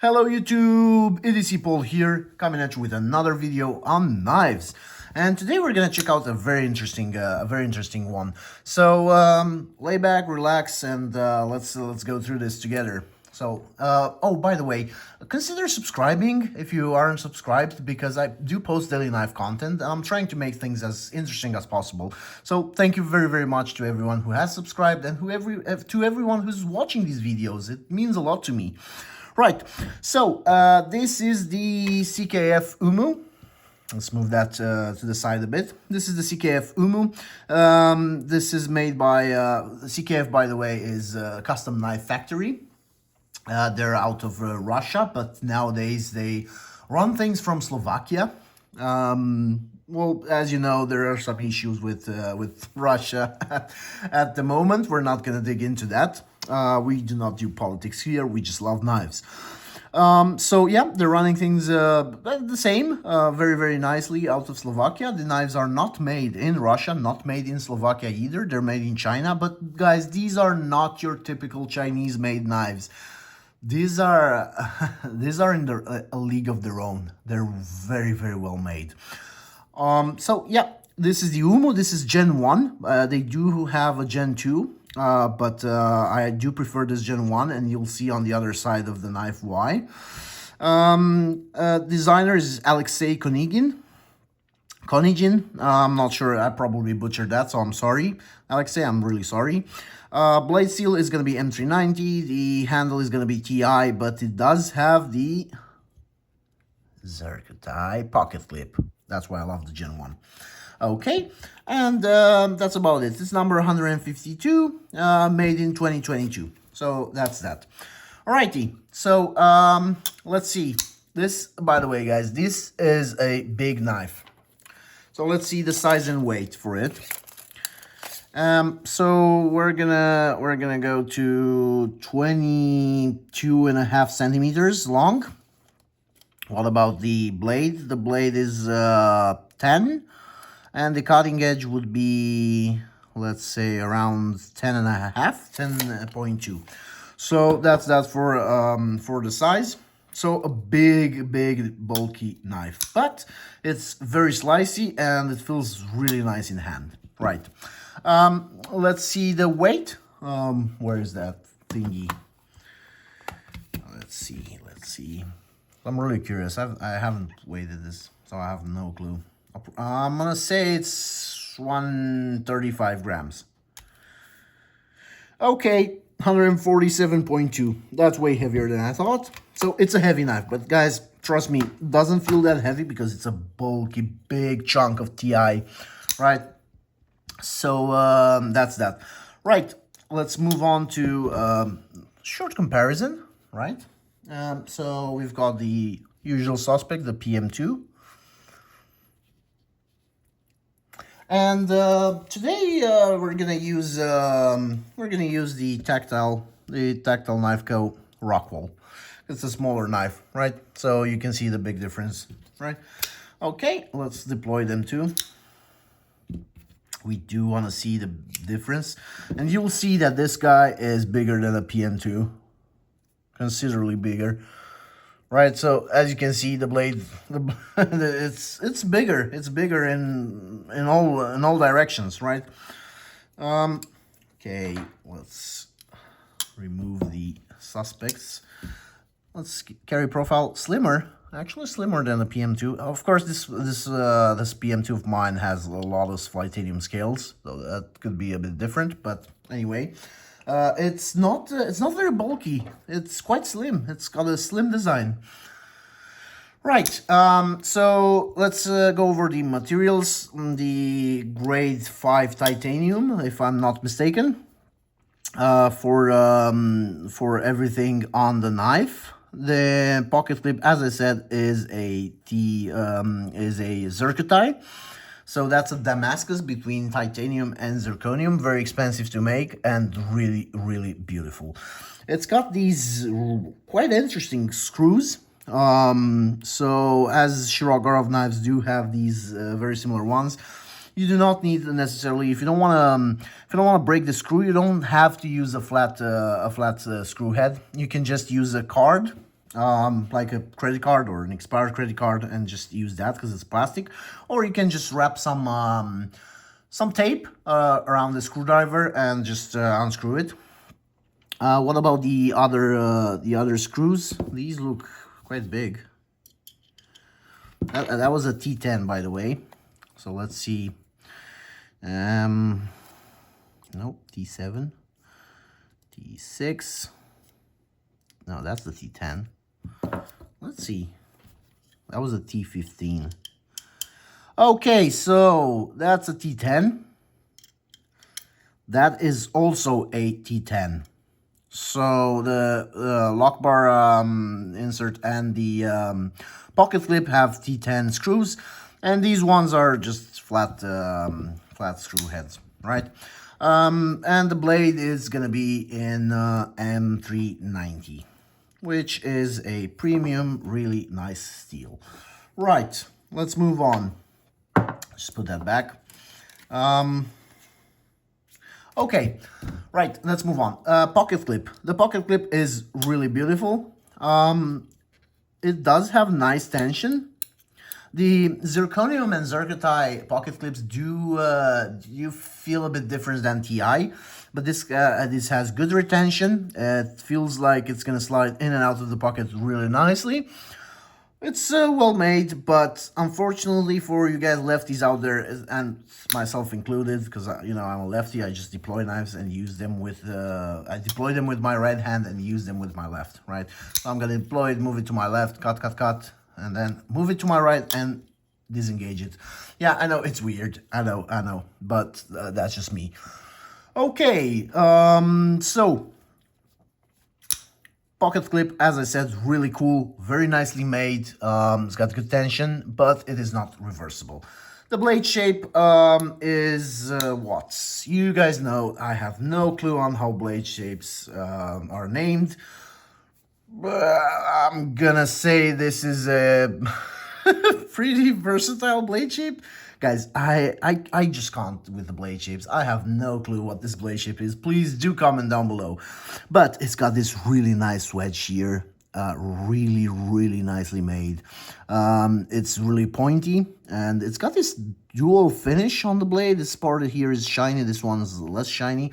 Hello YouTube, it is Paul here, coming at you with another video on knives. And today we're gonna check out a very interesting one. So lay back, relax, and let's go through this together. So oh, by the way, consider subscribing if you aren't subscribed, because I do post daily knife content and I'm trying to make things as interesting as possible. So thank you very much to everyone who has subscribed and to everyone who's watching these videos. It means a lot to me. Right, so this is the CKF Ummu. Let's move that to the side a bit. This is the CKF Ummu. This is made by CKF, by the way, is a custom knife factory. They're out of Russia, but nowadays they run things from Slovakia. Well, as you know, there are some issues with Russia at the moment. We're not going to dig into that. We do not do politics here. We just love knives. So yeah, they're running things the same, very nicely out of Slovakia. The knives are not made in Russia, not made in Slovakia either. They're made in China. But guys, these are not your typical Chinese-made knives. These are in a league of their own. They're very well made. So yeah, this is the Ummu. This is Gen 1. They do have a Gen 2, but I do prefer this Gen 1, and you'll see on the other side of the knife why. Designer is Alexei Konygin. I'm not sure, I probably butchered that, so I'm sorry. Alexei, I'm really sorry. Blade steel is going to be M390. The handle is going to be TI, but it does have the Zerkatai pocket clip. That's why I love the Gen 1. Okay, and that's about it. It's number 152, made in 2022. So that's that. Alrighty, so let's see. This, by the way, guys, this is a big knife. So let's see the size and weight for it. So we're gonna go to 22.5 centimeters long. What about the blade? The blade is 10, and the cutting edge would be, let's say, around 10.5, 10.2. So that's that for the size. So a big bulky knife, but it's very slicey and it feels really nice in hand. Right. Let's see the weight. Where is that thingy? Let's see. I'm really curious. I haven't weighted this, so I have no clue. I'm gonna say it's 135 grams. Okay, 147.2. That's way heavier than I thought. So it's a heavy knife, but guys, trust me, it doesn't feel that heavy because it's a bulky, big chunk of TI, right? So that's that. Right, let's move on to short comparison, right? So we've got the usual suspect, the PM2. And today we're gonna use the tactile Knife Co. Rockwell. It's a smaller knife, right? So you can see the big difference, right? Okay, let's deploy them too. We do want to see the difference, and you'll see that this guy is bigger than a PM2, considerably bigger, right? So as you can see, the blade, it's bigger. It's bigger in all directions, right? Okay, let's remove the suspects. Let's carry profile slimmer. Actually slimmer than the PM2. Of course, this PM2 of mine has a lot of titanium scales, so that could be a bit different. But anyway, it's not very bulky. It's quite slim. It's got a slim design. Right. So let's go over the materials. The grade 5 titanium, if I'm not mistaken, for everything on the knife. The pocket clip, as I said, is a Zerkatai. So that's a Damascus between titanium and zirconium. Very expensive to make and really beautiful. It's got these quite interesting screws. So as Shirogorov knives do have these very similar ones. You do not need necessarily, if you don't want to break the screw, you don't have to use a flat screw head. You can just use a card like a credit card or an expired credit card, and just use that because it's plastic. Or you can just wrap some tape around the screwdriver and just unscrew it. What about the other screws? These look quite big. That was a T10, by the way. So let's see. Nope, T7, T6. No, that's the T10. Let's see. That was a T15. Okay, so that's a T10. That is also a T10. So the lock bar insert and the pocket clip have T10 screws, and these ones are just flat screw heads, right? And the blade is gonna be in M390, which is a premium, really nice steel. Right, let's move on. Just put that back. Okay, right, let's move on. Pocket clip. The pocket clip is really beautiful. It does have nice tension. The zirconium and zircotite pocket clips do you feel a bit different than TI, but this has good retention. It feels like it's gonna slide in and out of the pocket really nicely. It's well made, but unfortunately for you guys lefties out there, and myself included, because you know I'm a lefty, I just deploy knives and use them with I deploy them with my right hand and use them with my left, right? So I'm gonna deploy it, move it to my left, cut, and then move it to my right and disengage it. Yeah, I know it's weird. I know, but that's just me. Okay, so pocket clip, as I said, really cool, very nicely made. It's got good tension, but it is not reversible. The blade shape is what? You guys know, I have no clue on how blade shapes are named. I'm gonna say this is a pretty versatile blade shape. Guys, I just can't with the blade shapes. I have no clue what this blade shape is. Please do comment down below. But it's got this really nice wedge here. Really nicely made. It's really pointy, and it's got this dual finish on the blade. This part here is shiny, this one's less shiny.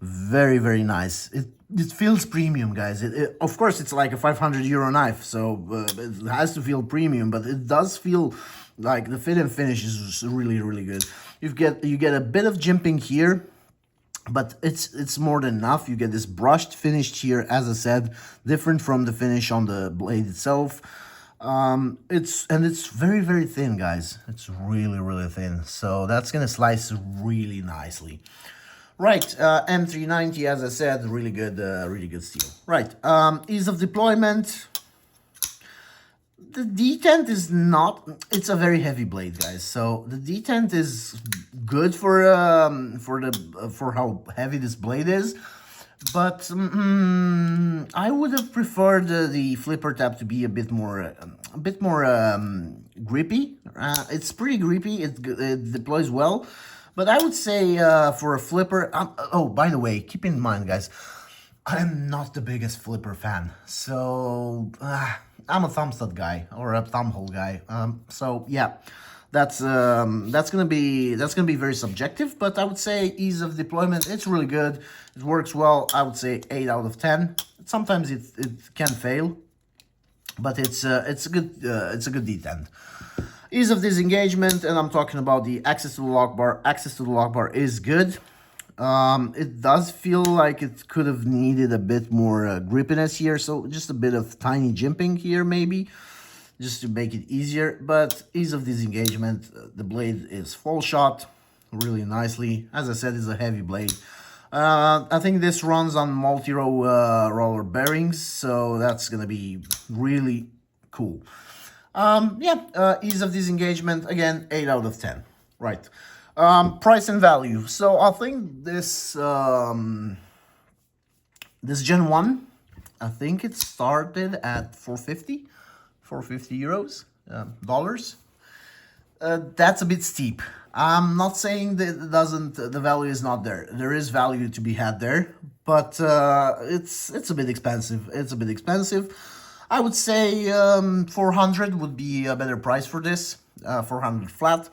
Very nice. It feels premium, guys. Of course, it's like a 500 euro knife, so it has to feel premium, but it does feel like the fit and finish is really good. You get a bit of jimping here, but it's more than enough. You get this brushed finish here, as I said, different from the finish on the blade itself. It's very thin, guys. It's really thin, so that's gonna slice really nicely. Right, M390, as I said, really good steel. Right, ease of deployment. The detent is not, it's a very heavy blade, guys. So the detent is good for how heavy this blade is, but I would have preferred the flipper tab to be a bit more grippy. It's pretty grippy. It deploys well. But I would say for a flipper, oh, by the way, keep in mind, guys, I'm not the biggest flipper fan. So I'm a thumb stud guy or a thumb hole guy. So yeah, that's gonna be very subjective. But I would say ease of deployment, it's really good. It works well. I would say 8 out of 10. Sometimes it can fail, but it's a good detent. Ease of disengagement, and I'm talking about the access to the lock bar. Access to the lock bar is good. It does feel like it could have needed a bit more grippiness here, so just a bit of tiny jimping here maybe, just to make it easier. But ease of disengagement, the blade is full shot really nicely. As I said, it's a heavy blade. I think this runs on multi-row roller bearings, so that's gonna be really cool. Ease of disengagement, again, 8 out of 10. Right. Price and value. So I think this this Gen 1, I think it started at 450 euros, dollars. That's a bit steep. I'm not saying that the value is not there. There is value to be had there, but it's a bit expensive. I would say 400 would be a better price for this. 400 flat.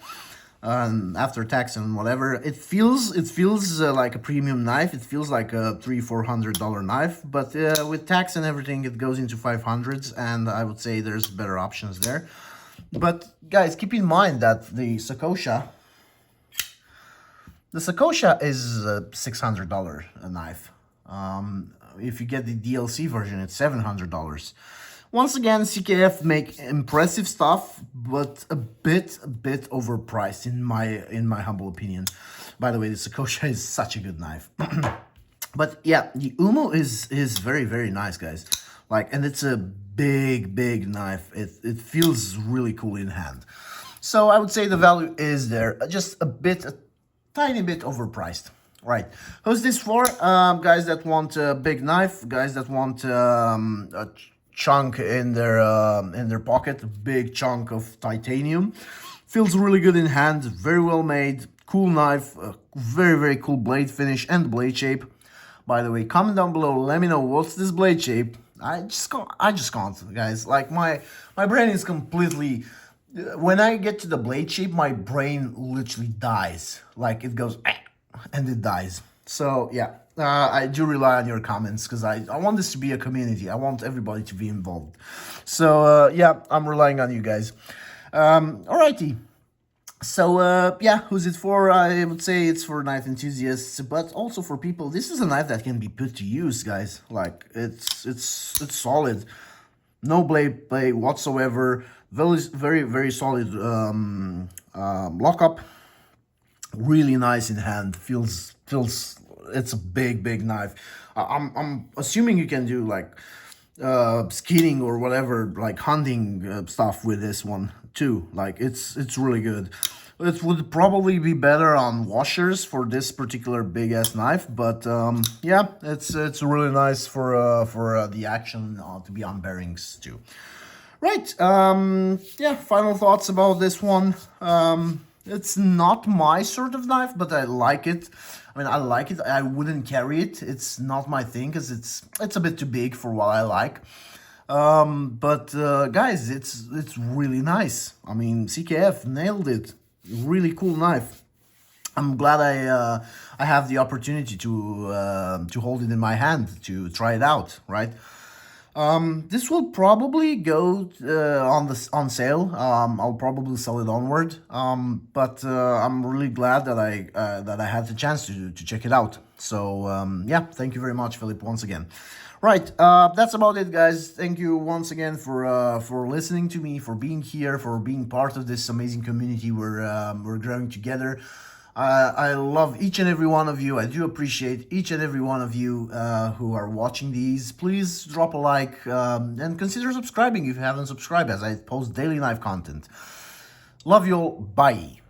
After tax and whatever, it feels like a premium knife. It feels like a $300-400 knife, but with tax and everything, it goes into 500s, and I would say there's better options there. But guys, keep in mind that the Sakosha is a $600 a knife. If you get the DLC version, it's $700. Once again, CKF make impressive stuff, but a bit overpriced in my humble opinion. By the way, the Sakosha is such a good knife. But yeah, the Ummu is very nice, guys. Like, and it's a big knife. It feels really cool in hand. So I would say the value is there, just a tiny bit overpriced. Right. Who's this for? Guys that want a big knife, guys that want a chunk in their pocket, a big chunk of titanium. Feels really good in hand, very well made, cool knife, very cool blade finish and blade shape. By the way, comment down below, let me know what's this blade shape. I just can't, guys. Like my brain is completely, when I get to the blade shape, my brain literally dies. Like it goes and it dies. So yeah, I do rely on your comments because I want this to be a community. I want everybody to be involved. So yeah, I'm relying on you guys. Alrighty. So yeah, who's it for? I would say it's for knife enthusiasts, but also for people. This is a knife that can be put to use, guys. Like it's solid, no blade play whatsoever. Very solid lockup. Really nice in hand. Feels it's a big knife. I'm assuming you can do like skinning or whatever, like hunting stuff with this one too. Like it's really good. It would probably be better on washers for this particular big ass knife, but yeah, it's really nice for the action to be on bearings too. Right. Yeah. Final thoughts about this one. It's not my sort of knife, but I like it. I mean, I like it. I wouldn't carry it. It's not my thing because it's a bit too big for what I like. But guys, it's really nice. I mean, CKF nailed it. Really cool knife. I'm glad I have the opportunity to hold it in my hand to try it out. Right. This will probably go on sale. I'll probably sell it onward. But I'm really glad that I had the chance to check it out. So yeah, thank you very much, Philip, once again. Right, that's about it, guys. Thank you once again for listening to me, for being here, for being part of this amazing community we're growing together. I love each and every one of you. I do appreciate each and every one of you who are watching these. Please drop a like and consider subscribing if you haven't subscribed, as I post daily knife content. Love you all. Bye.